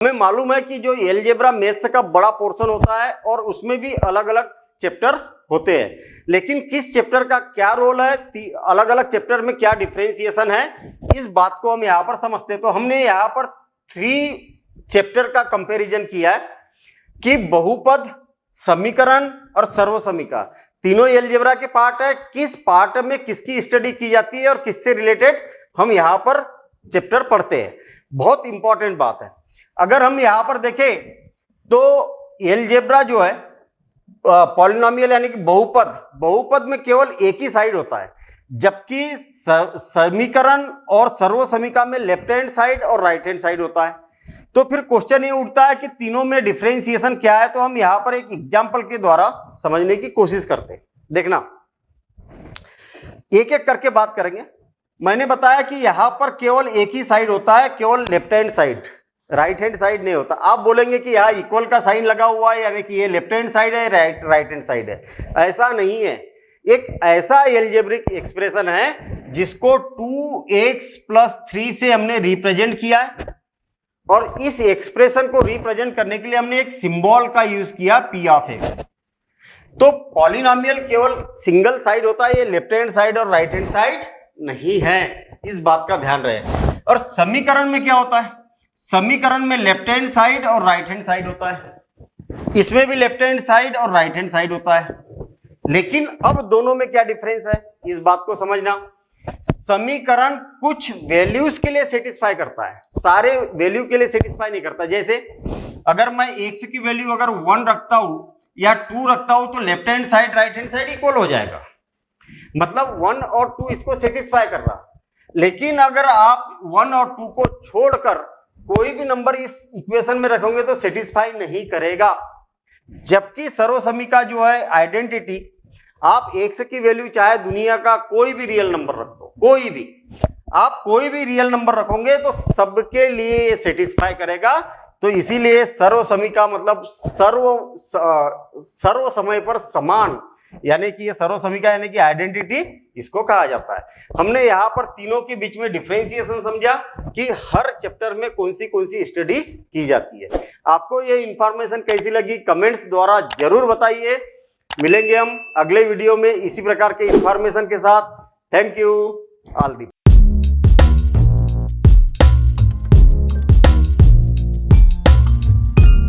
हमें मालूम है कि जो अलजेब्रा मैथ्स का बड़ा पोर्शन होता है और उसमें भी अलग अलग चैप्टर होते हैं, लेकिन किस चैप्टर का क्या रोल है, अलग अलग चैप्टर में क्या डिफरेंशिएशन है, इस बात को हम यहाँ पर समझते हैं। तो हमने यहाँ पर 3 चैप्टर का कंपैरिजन किया है कि बहुपद, समीकरण और सर्वसमीका तीनों अलजेब्रा के पार्ट है। किस पार्ट में किसकी स्टडी की जाती है और किससे रिलेटेड हम यहाँ पर चैप्टर पढ़ते हैं, बहुत इंपॉर्टेंट बात है। अगर हम यहां पर देखें तो अलजेब्रा जो है पॉलिनोमियल यानी कि बहुपद में केवल एक ही साइड होता है, जबकि समीकरण और सर्वसमीका में लेफ्ट हैंड साइड और राइट हैंड साइड होता है। तो फिर क्वेश्चन ये उठता है कि तीनों में डिफरेंशिएशन क्या है। तो हम यहां पर एक एग्जांपल के द्वारा समझने की कोशिश करते हैं। देखना, एक एक करके बात करेंगे। मैंने बताया कि यहां पर केवल एक ही साइड होता है, केवल left hand side, right hand side नहीं होता। आप बोलेंगे कि यहाँ इक्वल का साइन लगा हुआ है यानी कि ये लेफ्ट हैंड साइड है, राइट हैंड साइड है। ऐसा नहीं है। एक ऐसा अलजेब्रिक एक्सप्रेशन है जिसको 2x + 3 से हमने रिप्रेजेंट किया है, और इस एक्सप्रेशन को रिप्रेजेंट करने के लिए हमने एक सिंबल का यूज किया p ऑफ x। तो पॉलिनोमियल केवल सिंगल साइड होता है, ये लेफ्ट हैंड साइड और राइट हैंड साइड नहीं है, इस बात का ध्यान रहे। और समीकरण में क्या होता है, समीकरण में लेफ्ट हैंड साइड और राइट हैंड साइड होता है, इसमें भी लेफ्ट हैंड साइड और राइट हैंड साइड होता है। लेकिन अब दोनों में क्या डिफरेंस है, इस बात को समझना। समीकरण कुछ वैल्यूज के लिए सेटिस्फाई करता है, सारे वैल्यू के लिए सेटिस्फाई नहीं करता। जैसे अगर मैं x की वैल्यू अगर 1 रखता हूं या 2 रखता हूं तो left hand side right hand side equal हो जाएगा, मतलब 1 और 2 इसको सेटिस्फाई कर रहा। लेकिन अगर आप 1 और 2 को छोड़कर कोई भी नंबर इस इक्वेशन में रखोगे तो सेटिस्फाई नहीं करेगा। जबकि सर्वसमीका जो है आइडेंटिटी, आप x की वैल्यू चाहे दुनिया का कोई भी रियल नंबर रख दो, कोई भी, आप कोई भी रियल नंबर रखोगे तो सबके लिए ये सेटिस्फाई करेगा। तो इसीलिए सर्वसमीका मतलब सर्व समय पर समान, यानी कि ये सर्वसमीका यानी कि आइडेंटिटी इसको कहा जाता है। हमने यहाँ पर तीनों के बीच में डिफरेंशिएशन समझा कि हर चैप्टर में कौन सी स्टडी की जाती है। आपको ये इंफॉर्मेशन कैसी लगी कमेंट्स द्वारा जरूर बताइए। मिलेंगे हम अगले वीडियो में इसी प्रकार के इंफॉर्मेशन के साथ। Thank you all the.